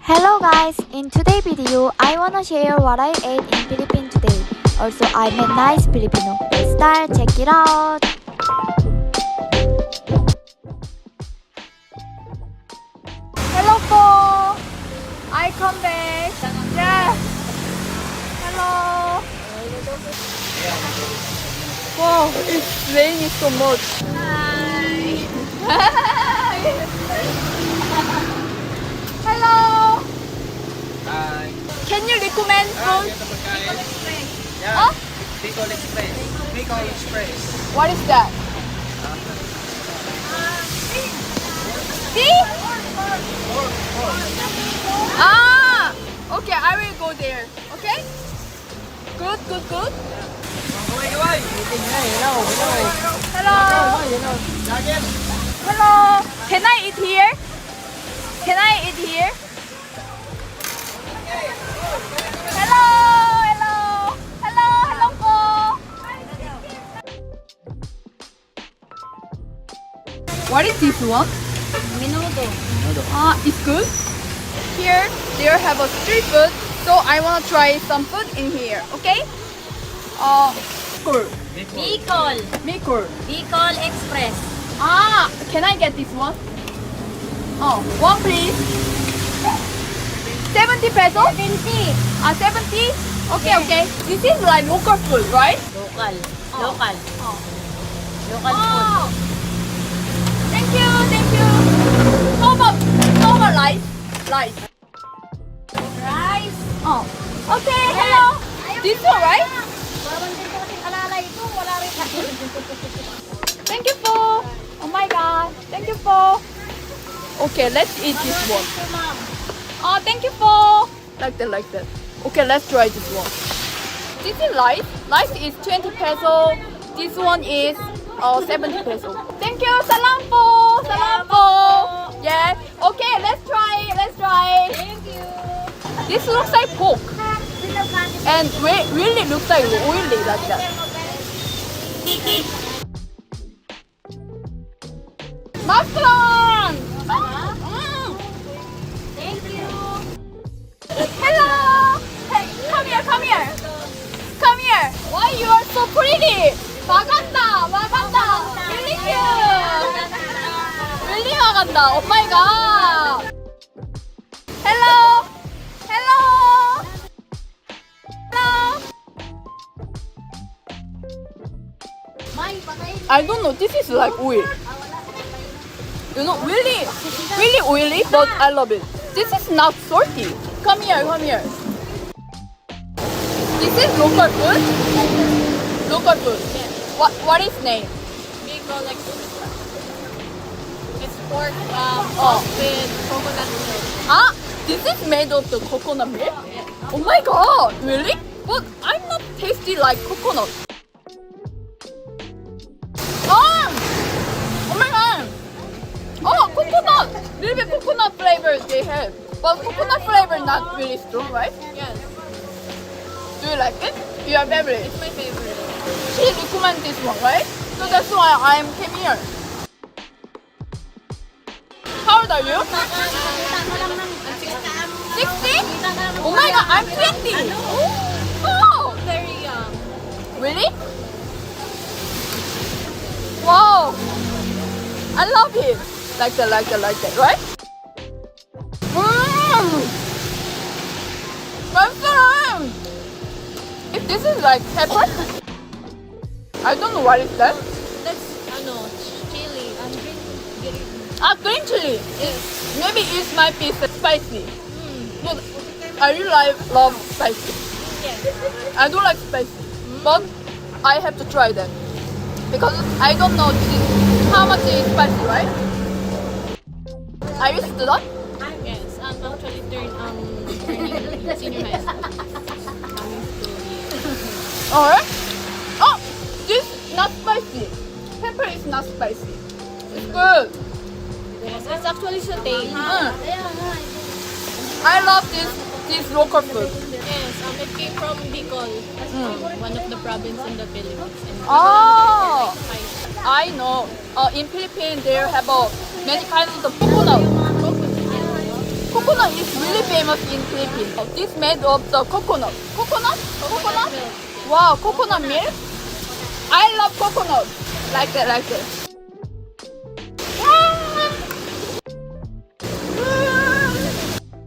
Hello guys, in today's video, I wanna share what I ate in Philippines today. Also, I met nice Filipino. Let's start, check it out. Hello po! I come back. Yeah. Hello. Wow, it's raining so much. Hi. Hello. Hi. Can you recommend food? Yeah. Huh? Bicol Express. Bicol Express. What is that? Tea? Ah, okay, I will go there. Okay? Good, good, good. Hello. Hello. Can I eat here? Can I eat here? Hello. Hello. Hello. Hello po. What is this one? Menudo. It's good. Here, they have a street food, so I wanna try some food in here. Okay? Cool. Bicol. Mikor. Bicol Express. Can I get this one? One please. 70 pesos? 70. 70? Okay, okay. This is like local food, right? Local. Oh. Local. Oh. Local food. Thank you, thank you. How about rice? Rice. Rice. Okay, hello. This one, right? Bawal din po kasing alala ito. Wala rin. Thank you po. Oh my god. Thank you po. Okay, let's eat this one. Thank you po. Like that, like that. Okay, let's try this one. This is rice. Rice is 20 peso. This one is 70 peso. Thank you. Salam po. Salam po. Yeah. Okay, let's try. Let's try. Thank you. This looks like pork. And really looks like oily like that. Mushroom! Thank you. Hello! Hey, come here, come here. Come here. Why you are so pretty? maganda, maganda. Really cute. Really maganda. Oh my god. Hello. Hello. Hello. May patay. I don't know. This is like oil. You know, really, really oily, but I love it. This is not salty. Come here, come here. This is local food? Local food. What is name? Bicol Express. It's pork with coconut milk. This is made of the coconut milk? Oh my god, really? But I'm not tasty like coconut. Oh my god. Coconut! Little bit coconut flavor they have. But coconut flavor not really strong, right? Yes. Do you like it? Your favorite? It's my favorite. She recommended this one, right? So that's why I came here. How old are you? 60? Oh my god, I'm 20! Oh! Very young. Really? Wow! I love it! Like that, like that, like that, right? Mushroom! If this is like pepper, I don't know what is that. That's chili. Green chili. Yes. Maybe it might be spicy. But I really love spicy. Yes. I do like spicy, but I have to try that because I don't know how much is spicy, right? Are you student? Yes. I'm actually turning senior high school. Alright. Oh, this not spicy. Pepper is not spicy. It's good. Yes. It's actually sauteed. I love this local food. Yes. It came from Bicol, one of the province in the Philippines. And Oh, spicy. I know. In Philippines, they have many kinds of coconut. Coconut is really famous in Philippines. This made of the coconut. Coconut? Coconut? Wow, coconut milk? I love coconut. Like that, like that.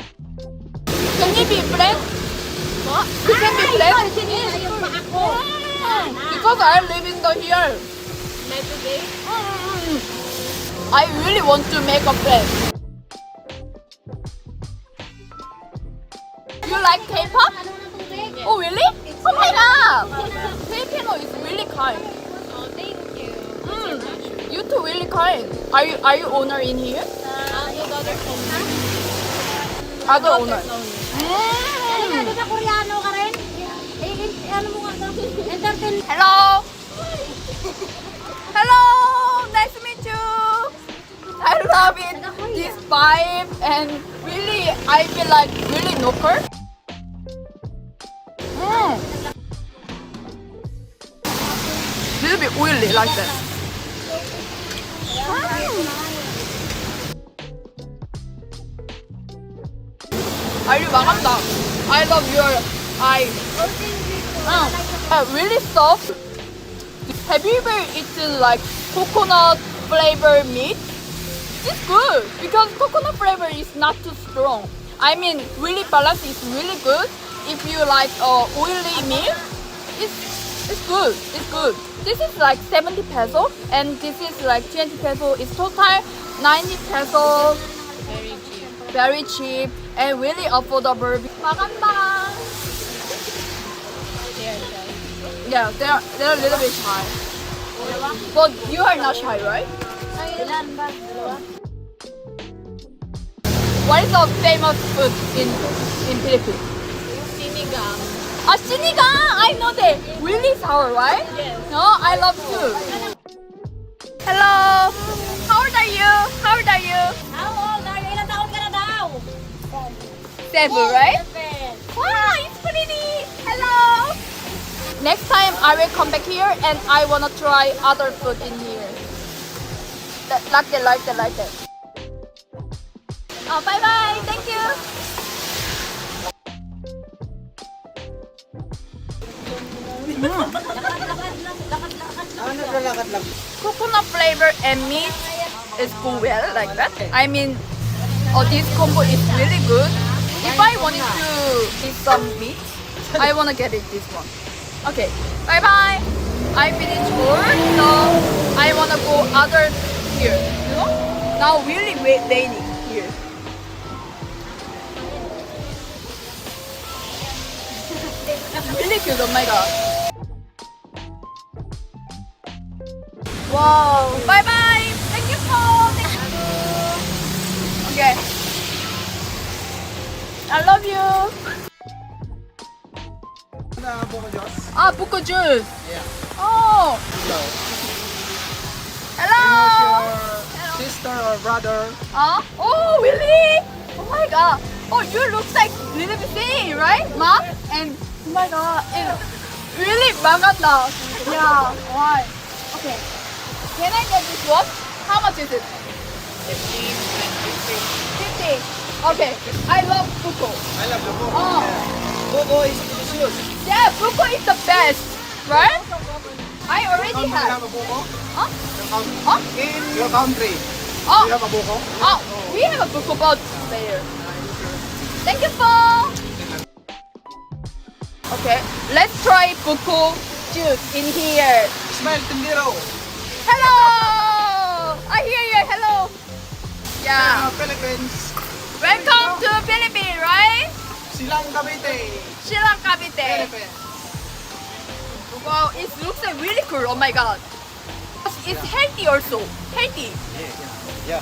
Can it be flat? What? It can be flat? Because I'm living here. I really want to make a flat. You like K-pop? Oh really? Oh my god! Filipino is really kind. Oh, thank you. You two really kind. Are you owner in here? The daughter's home. Other owner. Ano sa Koreano ka rin? Ano mo nga entertain. Hello. Hello. Nice to meet you. I love it. This vibe and really I feel like really local. Little bit oily like that. 아유 망한다. I love your eye. Really soft. Have you ever eaten like coconut flavor meat? It's good because coconut flavor is not too strong. I mean, really balance is really good. If you like oily meat, it's good. It's good. This is like 70 peso and this is like 20 peso. It's total 90 peso. Very cheap. Very cheap and really affordable. Maganda. Yeah, they're a little bit shy. But you are not shy, right? Ilan ba? Dalawa? What is the famous food in Philippines? Sinigang. Sinigang! I know that. Really sour, right? Yes. No, I love too. Hello. How old are you? How old are you? How old are you? Ilang taon ka na daw? 7, right? Seven. Wow, it's pretty. Hello. Next time I will come back here and I wanna try other food in here. Like that, like that, like that. Oh, bye bye. Thank you. Naglalakad lang. Coconut flavor and meat is go well like that. I mean, this combo is really good. If I wanted to eat some meat, I wanna get it this one. Okay, bye bye. I finished work, so I wanna go other here. You know, now really raining here. Really good. Oh my god. Wow. Bye bye. Thank you for. Okay. I love you. Buko Diyos? Buko juice. Yeah. Oh. So, Hello. your sister or brother? Oh really? Oh my god. Oh, you look like little bit same, right? Mom? And oh my god, it really maganda. Yeah. Why? Okay. Can I get this one? How much is it? 15, 20, 50. Okay. I love buko. I love buko. Oh. Buko is delicious. Yeah, buko is the best, right? I already You have. have a buko? Huh? Huh? In your country, Oh. you have a buko? Oh, we have a buko boat there. Thank you for. Okay, let's try buko juice in here. Smell tindero. Hello! I hear you. Hello. Yeah. Philippines. Welcome to Philippines, right? Silang Cavite. Silang Cavite. Philippines. Wow, it looks like really cool. Oh my god. It's healthy also. Healthy. Yeah.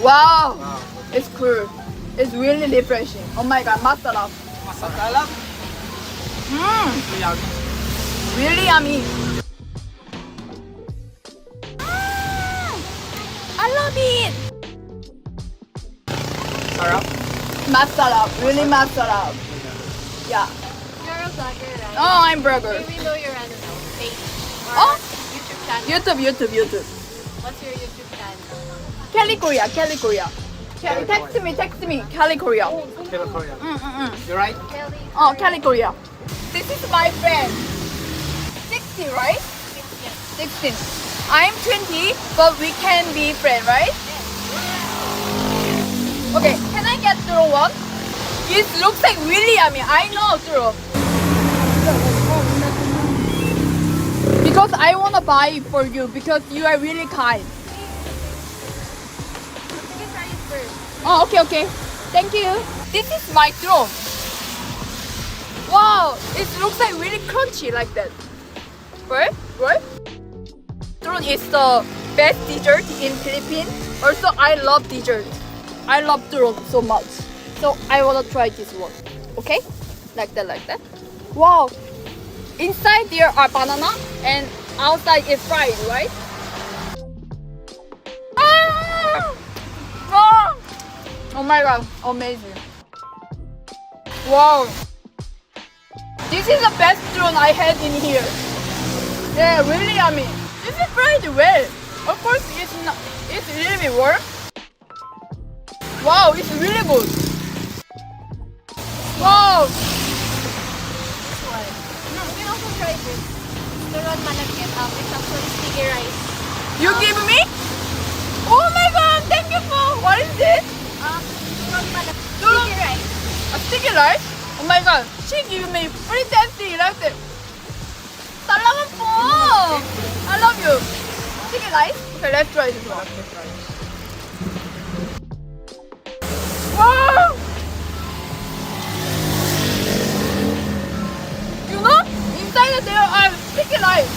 Wow. It's cool. It's really refreshing. Oh my god, masarap. Masarap. Mmm, Yummy. really yummy. I love it. Sarap. Masarap, really masarap. Yeah. You're a vlogger, right? Oh, I'm burger. We know your page or Oh. YouTube channel. YouTube. What's your YouTube channel? Cali, Korea. Cali, Korea. Text me. Cali, Korea. Korea. You right? Oh, Cali, Korea. This is my friend. 60, right? 16. I'm 20, but we can be friends, right? Okay, can I get through one? It looks like really yummy. I know through. Because I wanna buy it for you because you are really kind. Oh, okay. Thank you. This is my throne. Wow, it looks like really crunchy like that. Right? Throne is the best dessert in Philippines. Also, I love dessert. I love throne so much. So I wanna try this one. Okay? Like that. Wow. Inside there are banana and outside is fried, right? Ah! Oh my god, amazing. Wow. This is the best throne I had in here. Yeah, really yummy. This is fried well. Of course, it's really warm. Wow, it's really good. Wow. No, we also tried this. Turon malagkit. It's actually sticky rice. You give me? Oh my god, thank you for. What is this? Turon malagkit. Turon- Sticky rice. A sticky rice? Oh my god, she give me pretty tasty like that. Salamat po. I love you. Sticky rice? Okay, let's try this one. Wow! You know, inside there are sticky rice.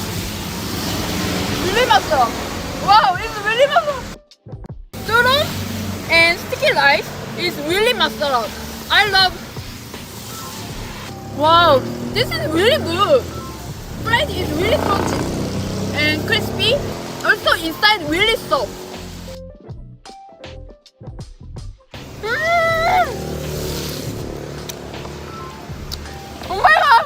Really 맛있어. Wow, it's really 맛있어. Turon and sticky rice is really 맛있어. I love. Wow, this is really good. Bread is really crunchy and crispy. Also inside really soft. Oh my god!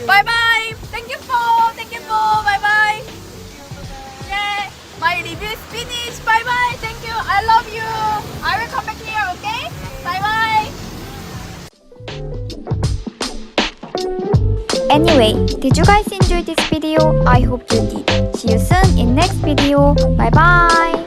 Bye bye. Thank you for. Bye bye. Yeah, my review is finished. Bye bye. Thank you. I love you. I will come back here. Okay. Bye bye. Anyway, did you guys enjoy this video? I hope you did. See you soon in next video. Bye bye.